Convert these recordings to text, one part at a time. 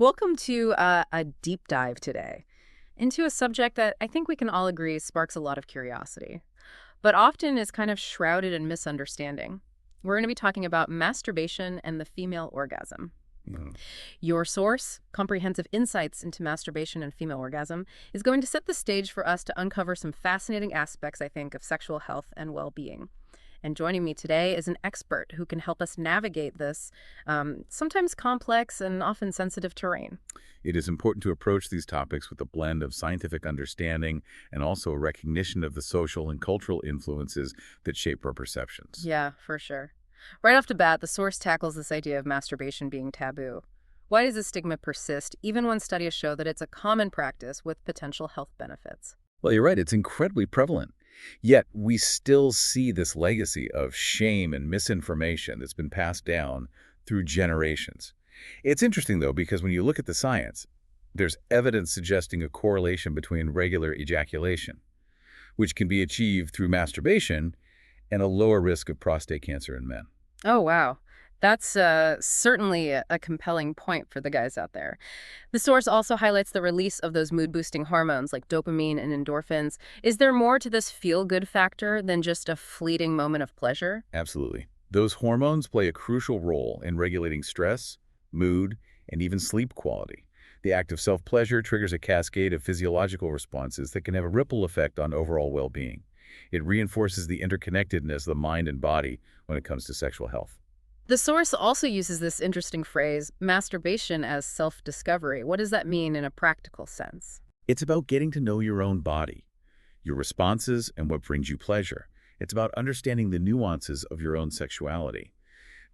Welcome to a deep dive today into a subject that I think we can all agree sparks a lot of curiosity, but often is kind of shrouded in misunderstanding. We're going to be talking about masturbation and the female orgasm. Mm. Your source, Comprehensive Insights into Masturbation and Female Orgasm, is going to set the stage for us to uncover some fascinating aspects, I think, of sexual health and well being. And joining me today is an expert who can help us navigate this sometimes complex and often sensitive terrain. It is important to approach these topics with a blend of scientific understanding and also a recognition of the social and cultural influences that shape our perceptions. Yeah, for sure. Right off the bat, the source tackles this idea of masturbation being taboo. Why does this stigma persist, even when studies show that it's a common practice with potential health benefits? Well, you're right, it's incredibly prevalent. Yet, we still see this legacy of shame and misinformation that's been passed down through generations. It's interesting, though, because when you look at the science, there's evidence suggesting a correlation between regular ejaculation, which can be achieved through masturbation, and a lower risk of prostate cancer in men. Oh, wow. That's certainly a compelling point for the guys out there. The source also highlights the release of those mood boosting hormones like dopamine and endorphins. Is there more to this feel good factor than just a fleeting moment of pleasure? Absolutely. Those hormones play a crucial role in regulating stress, mood, and even sleep quality. The act of self-pleasure triggers a cascade of physiological responses that can have a ripple effect on overall well-being. It reinforces the interconnectedness of the mind and body when it comes to sexual health. The source also uses this interesting phrase, masturbation as self-discovery. What does that mean in a practical sense? It's about getting to know your own body, your responses, and what brings you pleasure. It's about understanding the nuances of your own sexuality.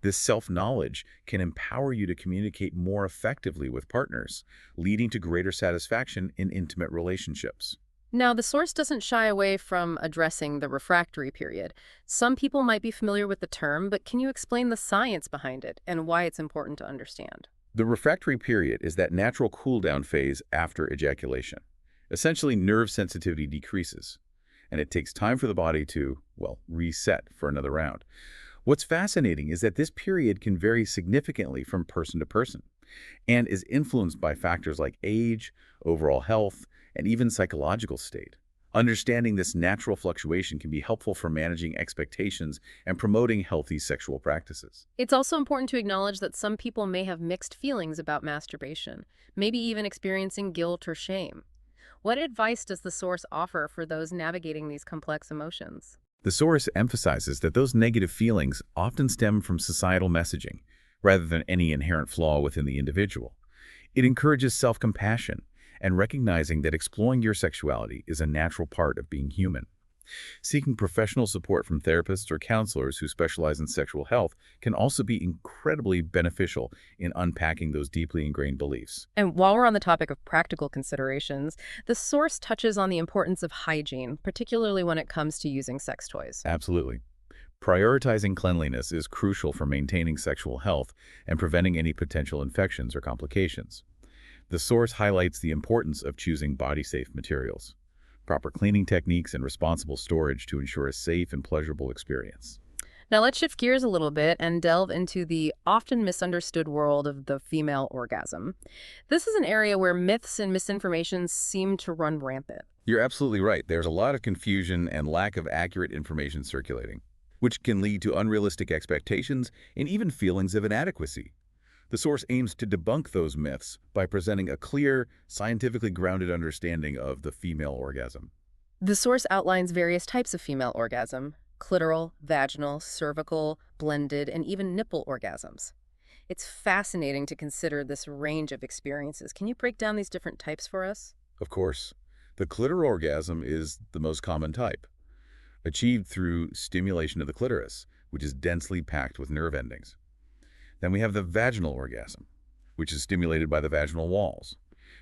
This self-knowledge can empower you to communicate more effectively with partners, leading to greater satisfaction in intimate relationships. Now, the source doesn't shy away from addressing the refractory period. Some people might be familiar with the term, but can you explain the science behind it and why it's important to understand? The refractory period is that natural cool-down phase after ejaculation. Essentially, nerve sensitivity decreases, and it takes time for the body to, well, reset for another round. What's fascinating is that this period can vary significantly from person to person and is influenced by factors like age, overall health, and even psychological state. Understanding this natural fluctuation can be helpful for managing expectations and promoting healthy sexual practices. It's also important to acknowledge that some people may have mixed feelings about masturbation, maybe even experiencing guilt or shame. What advice does the source offer for those navigating these complex emotions? The source emphasizes that those negative feelings often stem from societal messaging, rather than any inherent flaw within the individual. It encourages self-compassion and recognizing that exploring your sexuality is a natural part of being human. Seeking professional support from therapists or counselors who specialize in sexual health can also be incredibly beneficial in unpacking those deeply ingrained beliefs. And while we're on the topic of practical considerations, the source touches on the importance of hygiene, particularly when it comes to using sex toys. Absolutely. Prioritizing cleanliness is crucial for maintaining sexual health and preventing any potential infections or complications. The source highlights the importance of choosing body-safe materials, proper cleaning techniques, and responsible storage to ensure a safe and pleasurable experience. Now let's shift gears a little bit and delve into the often misunderstood world of the female orgasm. This is an area where myths and misinformation seem to run rampant. You're absolutely right. There's a lot of confusion and lack of accurate information circulating, which can lead to unrealistic expectations and even feelings of inadequacy. The source aims to debunk those myths by presenting a clear, scientifically grounded understanding of the female orgasm. The source outlines various types of female orgasm: clitoral, vaginal, cervical, blended, and even nipple orgasms. It's fascinating to consider this range of experiences. Can you break down these different types for us? Of course, the clitoral orgasm is the most common type, achieved through stimulation of the clitoris, which is densely packed with nerve endings. Then we have the vaginal orgasm, which is stimulated by the vaginal walls,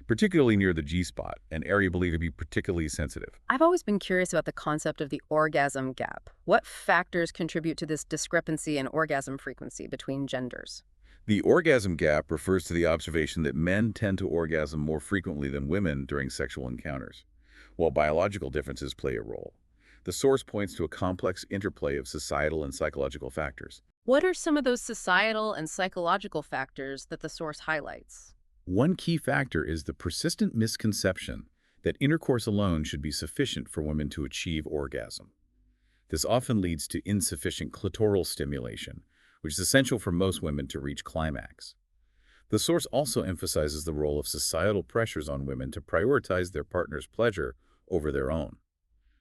particularly near the G-spot, an area believed to be particularly sensitive. I've always been curious about the concept of the orgasm gap. What factors contribute to this discrepancy in orgasm frequency between genders? The orgasm gap refers to the observation that men tend to orgasm more frequently than women during sexual encounters, while biological differences play a role. The source points to a complex interplay of societal and psychological factors. What are some of those societal and psychological factors that the source highlights? One key factor is the persistent misconception that intercourse alone should be sufficient for women to achieve orgasm. This often leads to insufficient clitoral stimulation, which is essential for most women to reach climax. The source also emphasizes the role of societal pressures on women to prioritize their partner's pleasure over their own.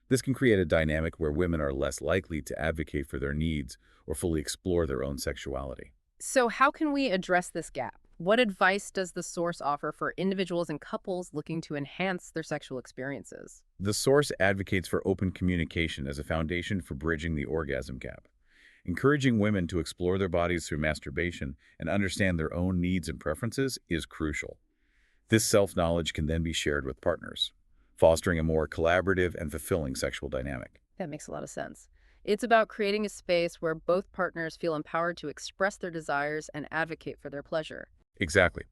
This can create a dynamic where women are less likely to advocate for their needs or fully explore their own sexuality. So how can we address this gap? What advice does the source offer for individuals and couples looking to enhance their sexual experiences? The source advocates for open communication as a foundation for bridging the orgasm gap. Encouraging women to explore their bodies through masturbation and understand their own needs and preferences is crucial. This self-knowledge can then be shared with partners, fostering a more collaborative and fulfilling sexual dynamic. That makes a lot of sense. It's about creating a space where both partners feel empowered to express their desires and advocate for their pleasure. Exactly.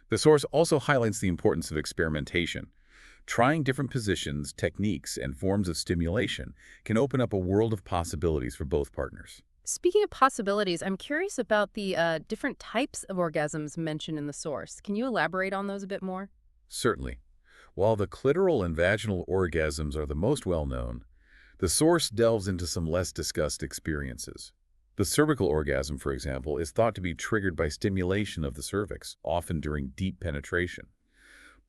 The source also highlights the importance of experimentation. Trying different positions, techniques, and forms of stimulation can open up a world of possibilities for both partners. Speaking of possibilities, I'm curious about the different types of orgasms mentioned in the source. Can you elaborate on those a bit more? Certainly. While the clitoral and vaginal orgasms are the most well-known, the source delves into some less discussed experiences. The cervical orgasm, for example, is thought to be triggered by stimulation of the cervix, often during deep penetration.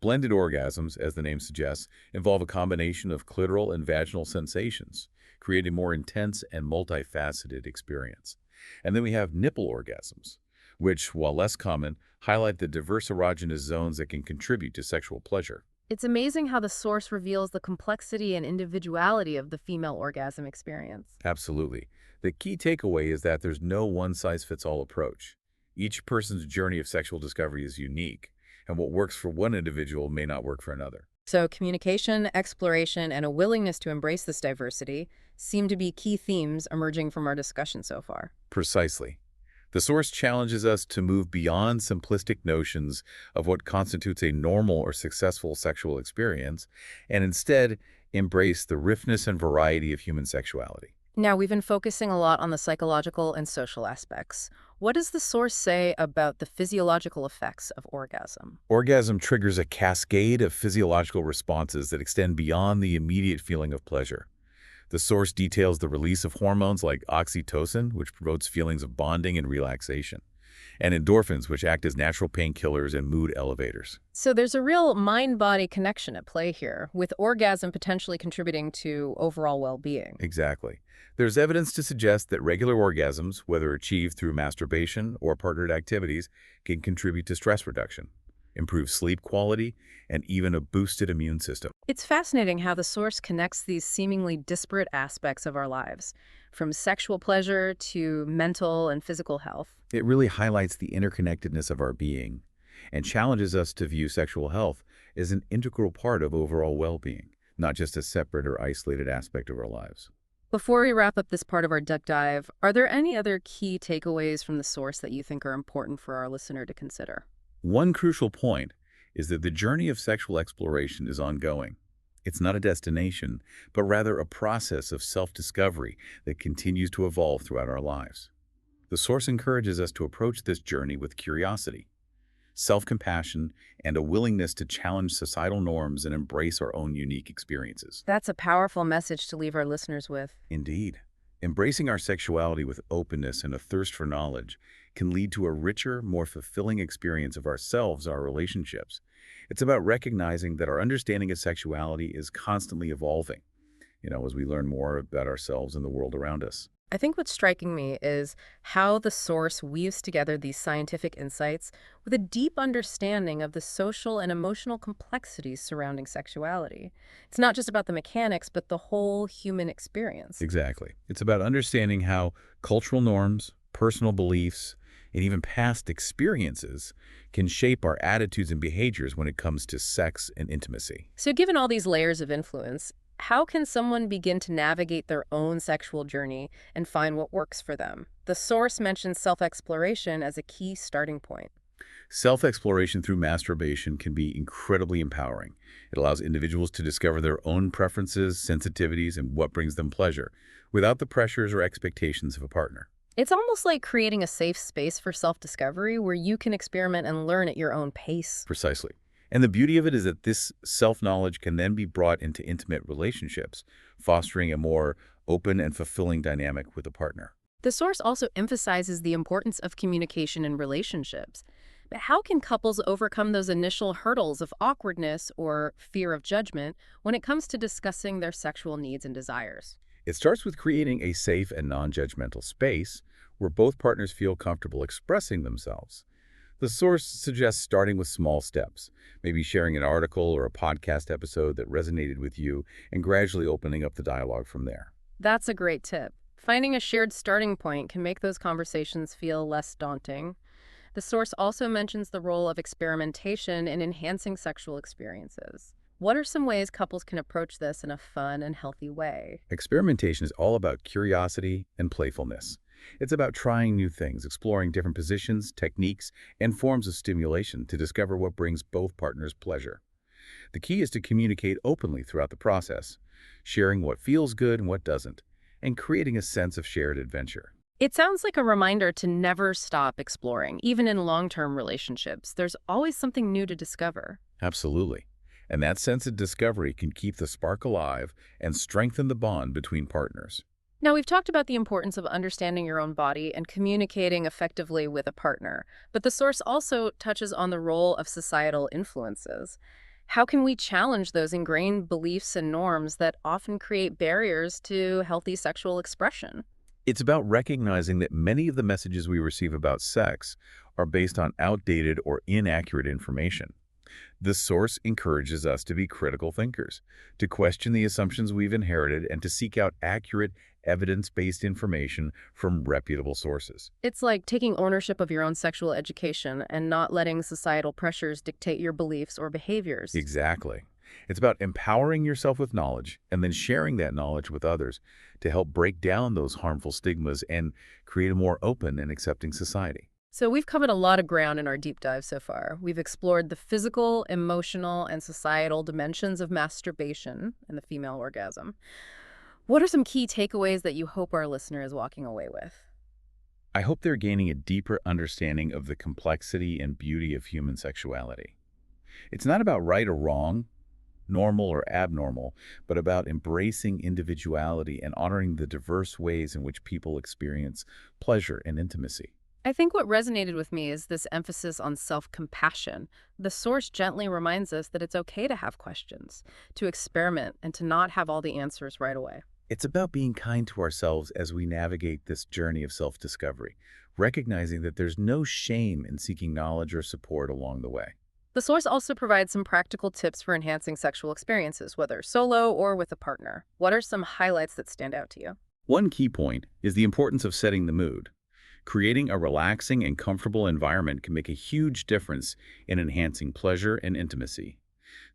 Blended orgasms, as the name suggests, involve a combination of clitoral and vaginal sensations, creating a more intense and multifaceted experience. And then we have nipple orgasms, which, while less common, highlight the diverse erogenous zones that can contribute to sexual pleasure. It's amazing how the source reveals the complexity and individuality of the female orgasm experience. Absolutely. The key takeaway is that there's no one-size-fits-all approach. Each person's journey of sexual discovery is unique, and what works for one individual may not work for another. So communication, exploration, and a willingness to embrace this diversity seem to be key themes emerging from our discussion so far. Precisely. The source challenges us to move beyond simplistic notions of what constitutes a normal or successful sexual experience, and instead embrace the richness and variety of human sexuality. Now, we've been focusing a lot on the psychological and social aspects. What does the source say about the physiological effects of orgasm? Orgasm triggers a cascade of physiological responses that extend beyond the immediate feeling of pleasure. The source details the release of hormones like oxytocin, which promotes feelings of bonding and relaxation, and endorphins, which act as natural painkillers and mood elevators. So there's a real mind-body connection at play here, with orgasm potentially contributing to overall well-being. Exactly. There's evidence to suggest that regular orgasms, whether achieved through masturbation or partnered activities, can contribute to stress reduction, improve sleep quality, and even a boosted immune system. It's fascinating how the source connects these seemingly disparate aspects of our lives, from sexual pleasure to mental and physical health. It really highlights the interconnectedness of our being and challenges us to view sexual health as an integral part of overall well-being, not just a separate or isolated aspect of our lives. Before we wrap up this part of our deep dive, are there any other key takeaways from the source that you think are important for our listener to consider? One crucial point is that the journey of sexual exploration is ongoing. It's not a destination, but rather a process of self-discovery that continues to evolve throughout our lives. The source encourages us to approach this journey with curiosity, self-compassion, and a willingness to challenge societal norms and embrace our own unique experiences. That's a powerful message to leave our listeners with. Indeed. Embracing our sexuality with openness and a thirst for knowledge can lead to a richer, more fulfilling experience of ourselves and our relationships. It's about recognizing that our understanding of sexuality is constantly evolving, as we learn more about ourselves and the world around us. I think what's striking me is how the source weaves together these scientific insights with a deep understanding of the social and emotional complexities surrounding sexuality. It's not just about the mechanics, but the whole human experience. Exactly. It's about understanding how cultural norms, personal beliefs, and even past experiences can shape our attitudes and behaviors when it comes to sex and intimacy. So given all these layers of influence, how can someone begin to navigate their own sexual journey and find what works for them? The source mentions self-exploration as a key starting point. Self-exploration through masturbation can be incredibly empowering. It allows individuals to discover their own preferences, sensitivities, and what brings them pleasure, without the pressures or expectations of a partner. It's almost like creating a safe space for self-discovery where you can experiment and learn at your own pace. Precisely. And the beauty of it is that this self-knowledge can then be brought into intimate relationships, fostering a more open and fulfilling dynamic with a partner. The source also emphasizes the importance of communication in relationships. But how can couples overcome those initial hurdles of awkwardness or fear of judgment when it comes to discussing their sexual needs and desires? It starts with creating a safe and non-judgmental space where both partners feel comfortable expressing themselves. The source suggests starting with small steps, maybe sharing an article or a podcast episode that resonated with you and gradually opening up the dialogue from there. That's a great tip. Finding a shared starting point can make those conversations feel less daunting. The source also mentions the role of experimentation in enhancing sexual experiences. What are some ways couples can approach this in a fun and healthy way? Experimentation is all about curiosity and playfulness. It's about trying new things, exploring different positions, techniques, and forms of stimulation to discover what brings both partners pleasure. The key is to communicate openly throughout the process, sharing what feels good and what doesn't, and creating a sense of shared adventure. It sounds like a reminder to never stop exploring. Even in long-term relationships, there's always something new to discover. Absolutely. And that sense of discovery can keep the spark alive and strengthen the bond between partners. Now, we've talked about the importance of understanding your own body and communicating effectively with a partner, but the source also touches on the role of societal influences. How can we challenge those ingrained beliefs and norms that often create barriers to healthy sexual expression? It's about recognizing that many of the messages we receive about sex are based on outdated or inaccurate information. This source encourages us to be critical thinkers, to question the assumptions we've inherited, and to seek out accurate, evidence-based information from reputable sources. It's like taking ownership of your own sexual education and not letting societal pressures dictate your beliefs or behaviors. Exactly. It's about empowering yourself with knowledge and then sharing that knowledge with others to help break down those harmful stigmas and create a more open and accepting society. So we've covered a lot of ground in our deep dive so far. We've explored the physical, emotional, and societal dimensions of masturbation and the female orgasm. What are some key takeaways that you hope our listener is walking away with? I hope they're gaining a deeper understanding of the complexity and beauty of human sexuality. It's not about right or wrong, normal or abnormal, but about embracing individuality and honoring the diverse ways in which people experience pleasure and intimacy. I think what resonated with me is this emphasis on self-compassion. The source gently reminds us that it's okay to have questions, to experiment, and to not have all the answers right away. It's about being kind to ourselves as we navigate this journey of self-discovery, recognizing that there's no shame in seeking knowledge or support along the way. The source also provides some practical tips for enhancing sexual experiences, whether solo or with a partner. What are some highlights that stand out to you? One key point is the importance of setting the mood. Creating a relaxing and comfortable environment can make a huge difference in enhancing pleasure and intimacy.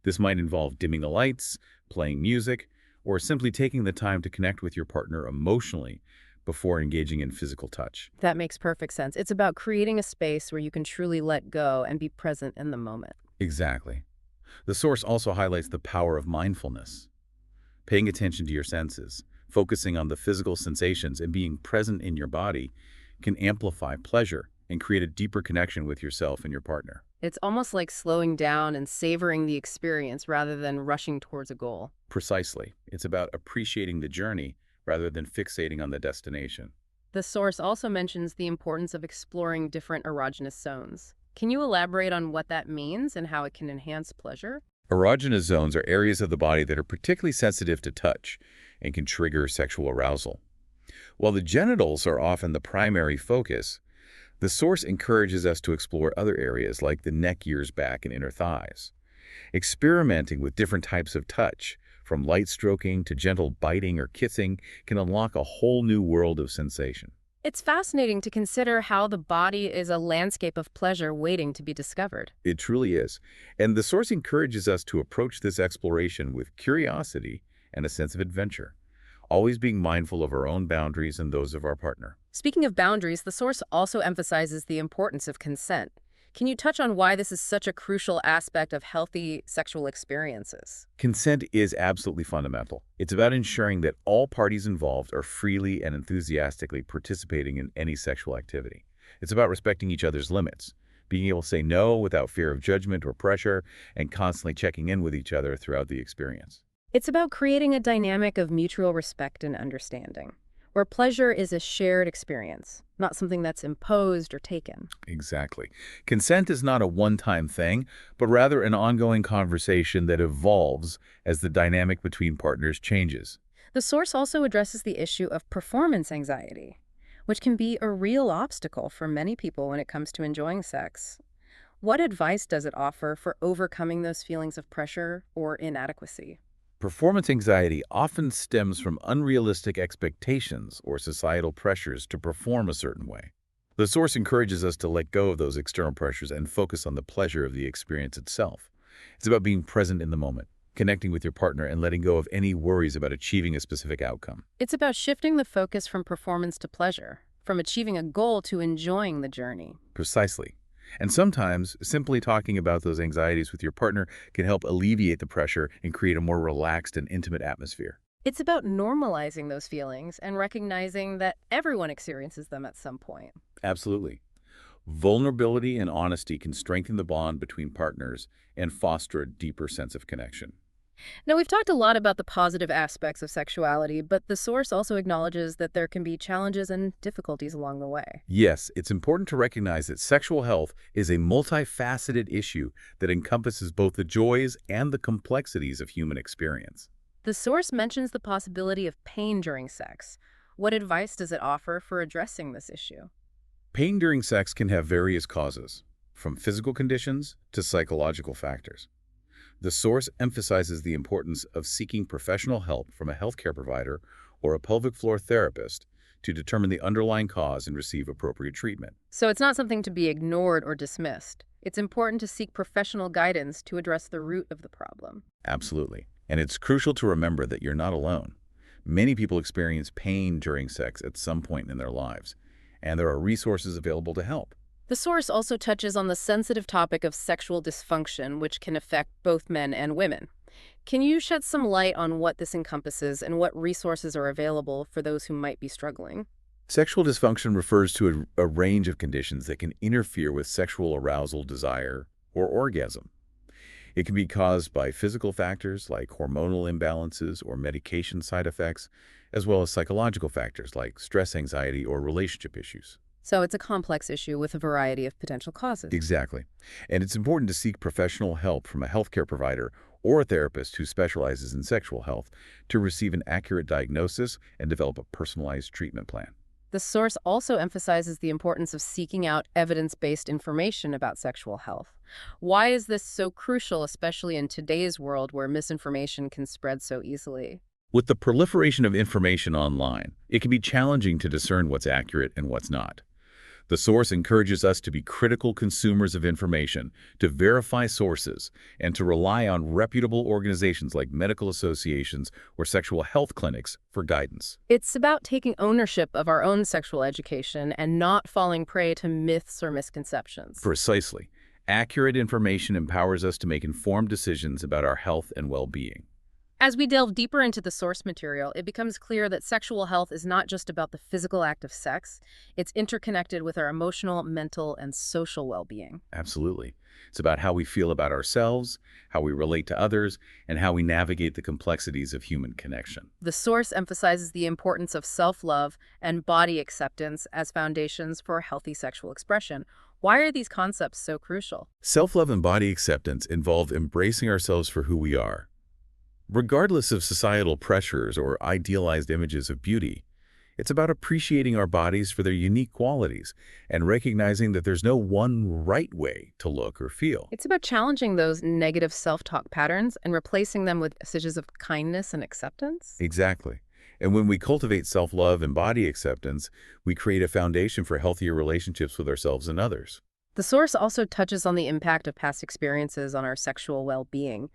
This might involve dimming the lights, playing music, or simply taking the time to connect with your partner emotionally before engaging in physical touch. That makes perfect sense. It's about creating a space where you can truly let go and be present in the moment. Exactly. The source also highlights the power of mindfulness. Paying attention to your senses, focusing on the physical sensations, and being present in your body can amplify pleasure and create a deeper connection with yourself and your partner. It's almost like slowing down and savoring the experience rather than rushing towards a goal. Precisely. It's about appreciating the journey rather than fixating on the destination. The source also mentions the importance of exploring different erogenous zones. Can you elaborate on what that means and how it can enhance pleasure? Erogenous zones are areas of the body that are particularly sensitive to touch and can trigger sexual arousal. While the genitals are often the primary focus, the source encourages us to explore other areas like the neck, ears, back, and inner thighs. Experimenting with different types of touch, from light stroking to gentle biting or kissing, can unlock a whole new world of sensation. It's fascinating to consider how the body is a landscape of pleasure waiting to be discovered. It truly is. And the source encourages us to approach this exploration with curiosity and a sense of adventure, always being mindful of our own boundaries and those of our partner. Speaking of boundaries, the source also emphasizes the importance of consent. Can you touch on why this is such a crucial aspect of healthy sexual experiences? Consent is absolutely fundamental. It's about ensuring that all parties involved are freely and enthusiastically participating in any sexual activity. It's about respecting each other's limits, being able to say no without fear of judgment or pressure, and constantly checking in with each other throughout the experience. It's about creating a dynamic of mutual respect and understanding, where pleasure is a shared experience, not something that's imposed or taken. Exactly. Consent is not a one-time thing, but rather an ongoing conversation that evolves as the dynamic between partners changes. The source also addresses the issue of performance anxiety, which can be a real obstacle for many people when it comes to enjoying sex. What advice does it offer for overcoming those feelings of pressure or inadequacy? Performance anxiety often stems from unrealistic expectations or societal pressures to perform a certain way. The source encourages us to let go of those external pressures and focus on the pleasure of the experience itself. It's about being present in the moment, connecting with your partner, and letting go of any worries about achieving a specific outcome. It's about shifting the focus from performance to pleasure, from achieving a goal to enjoying the journey. Precisely. And sometimes, simply talking about those anxieties with your partner can help alleviate the pressure and create a more relaxed and intimate atmosphere. It's about normalizing those feelings and recognizing that everyone experiences them at some point. Absolutely. Vulnerability and honesty can strengthen the bond between partners and foster a deeper sense of connection. Now, we've talked a lot about the positive aspects of sexuality, but the source also acknowledges that there can be challenges and difficulties along the way. Yes, it's important to recognize that sexual health is a multifaceted issue that encompasses both the joys and the complexities of human experience. The source mentions the possibility of pain during sex. What advice does it offer for addressing this issue? Pain during sex can have various causes, from physical conditions to psychological factors. The source emphasizes the importance of seeking professional help from a healthcare provider or a pelvic floor therapist to determine the underlying cause and receive appropriate treatment. So it's not something to be ignored or dismissed. It's important to seek professional guidance to address the root of the problem. Absolutely. And it's crucial to remember that you're not alone. Many people experience pain during sex at some point in their lives, and there are resources available to help. The source also touches on the sensitive topic of sexual dysfunction, which can affect both men and women. Can you shed some light on what this encompasses and what resources are available for those who might be struggling? Sexual dysfunction refers to a range of conditions that can interfere with sexual arousal, desire, or orgasm. It can be caused by physical factors like hormonal imbalances or medication side effects, as well as psychological factors like stress, anxiety, or relationship issues. So it's a complex issue with a variety of potential causes. Exactly. And it's important to seek professional help from a healthcare provider or a therapist who specializes in sexual health to receive an accurate diagnosis and develop a personalized treatment plan. The source also emphasizes the importance of seeking out evidence-based information about sexual health. Why is this so crucial, especially in today's world where misinformation can spread so easily? With the proliferation of information online, it can be challenging to discern what's accurate and what's not. The source encourages us to be critical consumers of information, to verify sources, and to rely on reputable organizations like medical associations or sexual health clinics for guidance. It's about taking ownership of our own sexual education and not falling prey to myths or misconceptions. Precisely. Accurate information empowers us to make informed decisions about our health and well-being. As we delve deeper into the source material, it becomes clear that sexual health is not just about the physical act of sex. It's interconnected with our emotional, mental, and social well-being. Absolutely. It's about how we feel about ourselves, how we relate to others, and how we navigate the complexities of human connection. The source emphasizes the importance of self-love and body acceptance as foundations for healthy sexual expression. Why are these concepts so crucial? Self-love and body acceptance involve embracing ourselves for who we are, regardless of societal pressures or idealized images of beauty. It's about appreciating our bodies for their unique qualities and recognizing that there's no one right way to look or feel. It's about challenging those negative self-talk patterns and replacing them with messages of kindness and acceptance. Exactly. And when we cultivate self-love and body acceptance, we create a foundation for healthier relationships with ourselves and others. The source also touches on the impact of past experiences on our sexual well-being.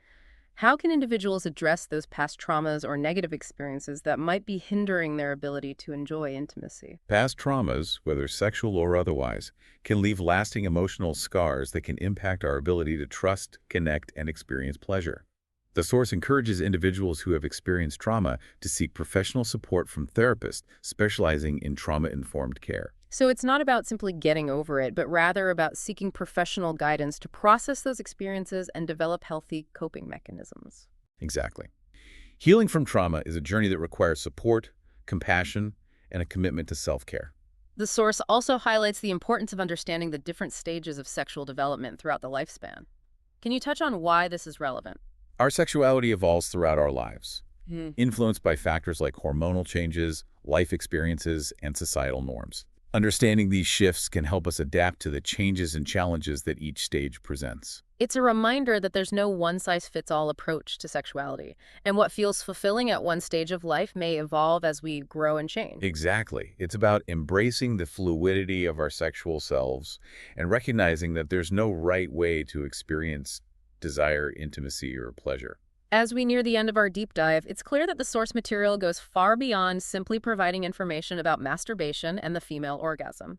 How can individuals address those past traumas or negative experiences that might be hindering their ability to enjoy intimacy? Past traumas, whether sexual or otherwise, can leave lasting emotional scars that can impact our ability to trust, connect, and experience pleasure. The source encourages individuals who have experienced trauma to seek professional support from therapists specializing in trauma-informed care. So it's not about simply getting over it, but rather about seeking professional guidance to process those experiences and develop healthy coping mechanisms. Exactly. Healing from trauma is a journey that requires support, compassion, and a commitment to self-care. The source also highlights the importance of understanding the different stages of sexual development throughout the lifespan. Can you touch on why this is relevant? Our sexuality evolves throughout our lives, Hmm. influenced by factors like hormonal changes, life experiences, and societal norms. Understanding these shifts can help us adapt to the changes and challenges that each stage presents. It's a reminder that there's no one-size-fits-all approach to sexuality, and what feels fulfilling at one stage of life may evolve as we grow and change. Exactly. It's about embracing the fluidity of our sexual selves and recognizing that there's no right way to experience desire, intimacy, or pleasure. As we near the end of our deep dive, it's clear that the source material goes far beyond simply providing information about masturbation and the female orgasm.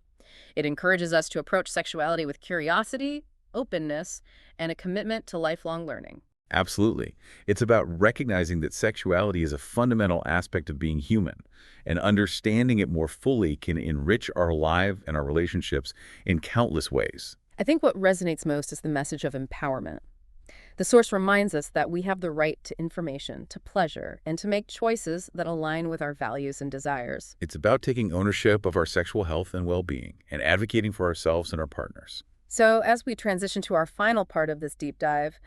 It encourages us to approach sexuality with curiosity, openness, and a commitment to lifelong learning. Absolutely. It's about recognizing that sexuality is a fundamental aspect of being human, and understanding it more fully can enrich our lives and our relationships in countless ways. I think what resonates most is the message of empowerment. The source reminds us that we have the right to information, to pleasure, and to make choices that align with our values and desires. It's about taking ownership of our sexual health and well-being and advocating for ourselves and our partners. So, as we transition to our final part of this deep dive,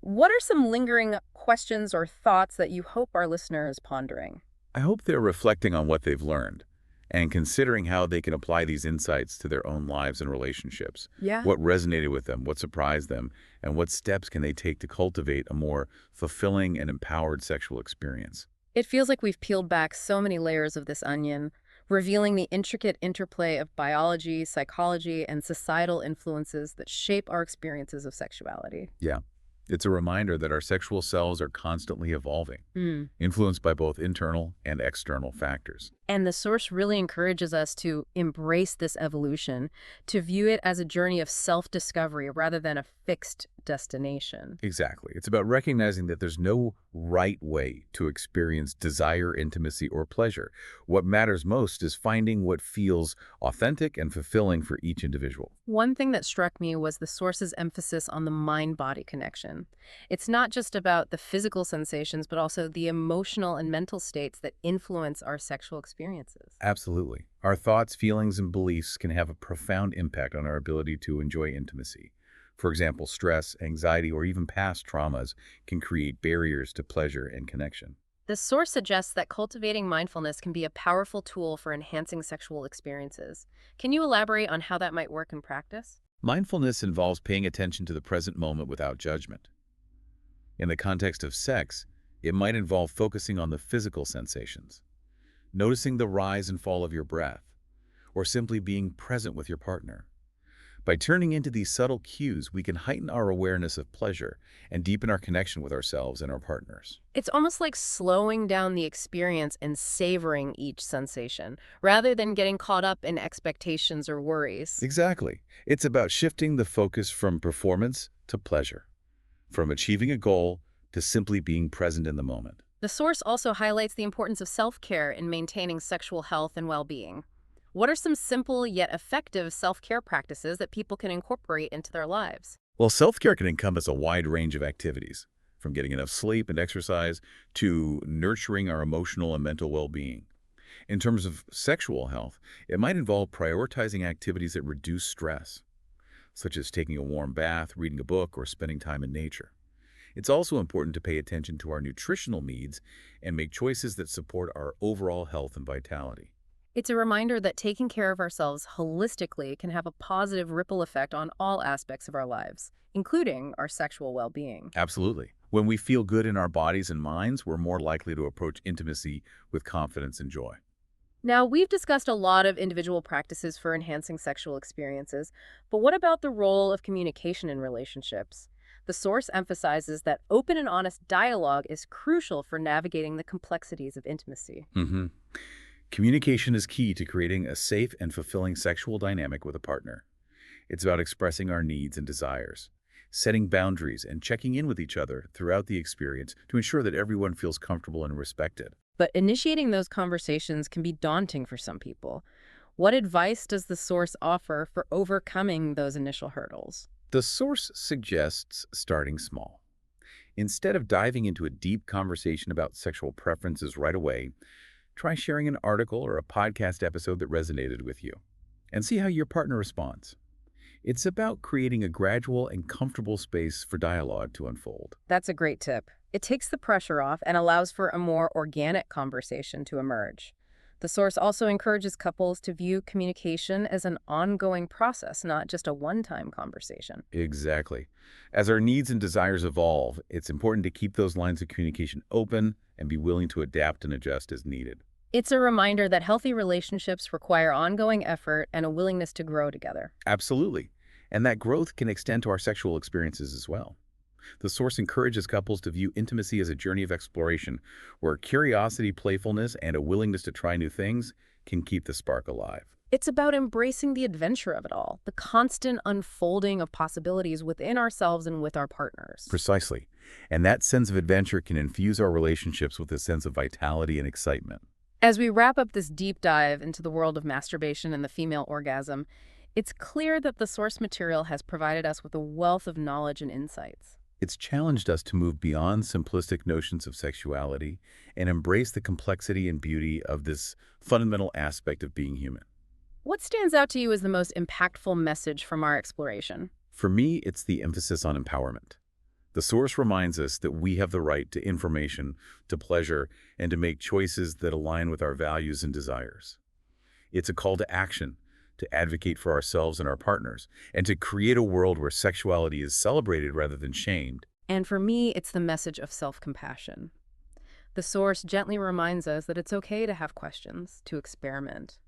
what are some lingering questions or thoughts that you hope our listener is pondering? I hope they're reflecting on what they've learned and considering how they can apply these insights to their own lives and relationships. Yeah. What resonated with them, what surprised them, and what steps can they take to cultivate a more fulfilling and empowered sexual experience. It feels like we've peeled back so many layers of this onion, revealing the intricate interplay of biology, psychology, and societal influences that shape our experiences of sexuality. Yeah. It's a reminder that our sexual selves are constantly evolving, Mm. influenced by both internal and external factors. And the source really encourages us to embrace this evolution, to view it as a journey of self-discovery rather than a fixed destination. Exactly. It's about recognizing that there's no right way to experience desire, intimacy, or pleasure. What matters most is finding what feels authentic and fulfilling for each individual. One thing that struck me was the source's emphasis on the mind-body connection. It's not just about the physical sensations, but also the emotional and mental states that influence our sexual experiences. Absolutely. Our thoughts, feelings, and beliefs can have a profound impact on our ability to enjoy intimacy. For example, stress, anxiety, or even past traumas can create barriers to pleasure and connection. The source suggests that cultivating mindfulness can be a powerful tool for enhancing sexual experiences. Can you elaborate on how that might work in practice? Mindfulness involves paying attention to the present moment without judgment. In the context of sex, it might involve focusing on the physical sensations, noticing the rise and fall of your breath, or simply being present with your partner. By turning into these subtle cues, we can heighten our awareness of pleasure and deepen our connection with ourselves and our partners. It's almost like slowing down the experience and savoring each sensation, rather than getting caught up in expectations or worries. Exactly. It's about shifting the focus from performance to pleasure, from achieving a goal to simply being present in the moment. The source also highlights the importance of self-care in maintaining sexual health and well-being. What are some simple yet effective self-care practices that people can incorporate into their lives? Well, self-care can encompass a wide range of activities, from getting enough sleep and exercise to nurturing our emotional and mental well-being. In terms of sexual health, it might involve prioritizing activities that reduce stress, such as taking a warm bath, reading a book, or spending time in nature. It's also important to pay attention to our nutritional needs and make choices that support our overall health and vitality. It's a reminder that taking care of ourselves holistically can have a positive ripple effect on all aspects of our lives, including our sexual well-being. Absolutely. When we feel good in our bodies and minds, we're more likely to approach intimacy with confidence and joy. Now, we've discussed a lot of individual practices for enhancing sexual experiences, but what about the role of communication in relationships? The source emphasizes that open and honest dialogue is crucial for navigating the complexities of intimacy. Hmm. Communication is key to creating a safe and fulfilling sexual dynamic with a partner. It's about expressing our needs and desires, setting boundaries, and checking in with each other throughout the experience to ensure that everyone feels comfortable and respected. But initiating those conversations can be daunting for some people. What advice does the source offer for overcoming those initial hurdles? The source suggests starting small. Instead of diving into a deep conversation about sexual preferences right away, try sharing an article or a podcast episode that resonated with you and see how your partner responds. It's about creating a gradual and comfortable space for dialogue to unfold. That's a great tip. It takes the pressure off and allows for a more organic conversation to emerge. The source also encourages couples to view communication as an ongoing process, not just a one-time conversation. Exactly. As our needs and desires evolve, it's important to keep those lines of communication open and be willing to adapt and adjust as needed. It's a reminder that healthy relationships require ongoing effort and a willingness to grow together. Absolutely. And that growth can extend to our sexual experiences as well. The source encourages couples to view intimacy as a journey of exploration, where curiosity, playfulness, and a willingness to try new things can keep the spark alive. It's about embracing the adventure of it all, the constant unfolding of possibilities within ourselves and with our partners. Precisely. And that sense of adventure can infuse our relationships with a sense of vitality and excitement. As we wrap up this deep dive into the world of masturbation and the female orgasm, it's clear that the source material has provided us with a wealth of knowledge and insights. It's challenged us to move beyond simplistic notions of sexuality and embrace the complexity and beauty of this fundamental aspect of being human. What stands out to you as the most impactful message from our exploration? For me, it's the emphasis on empowerment. The source reminds us that we have the right to information, to pleasure, and to make choices that align with our values and desires. It's a call to action, to advocate for ourselves and our partners, and to create a world where sexuality is celebrated rather than shamed. And for me, it's the message of self-compassion. The source gently reminds us that it's okay to have questions, to experiment,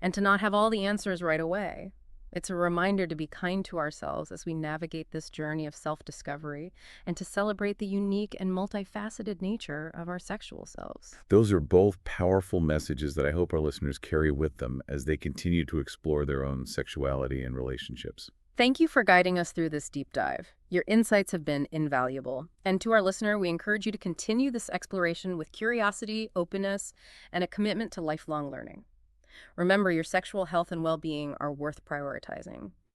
and to not have all the answers right away. It's a reminder to be kind to ourselves as we navigate this journey of self-discovery and to celebrate the unique and multifaceted nature of our sexual selves. Those are both powerful messages that I hope our listeners carry with them as they continue to explore their own sexuality and relationships. Thank you for guiding us through this deep dive. Your insights have been invaluable. And to our listener, we encourage you to continue this exploration with curiosity, openness, and a commitment to lifelong learning. Remember, your sexual health and well-being are worth prioritizing.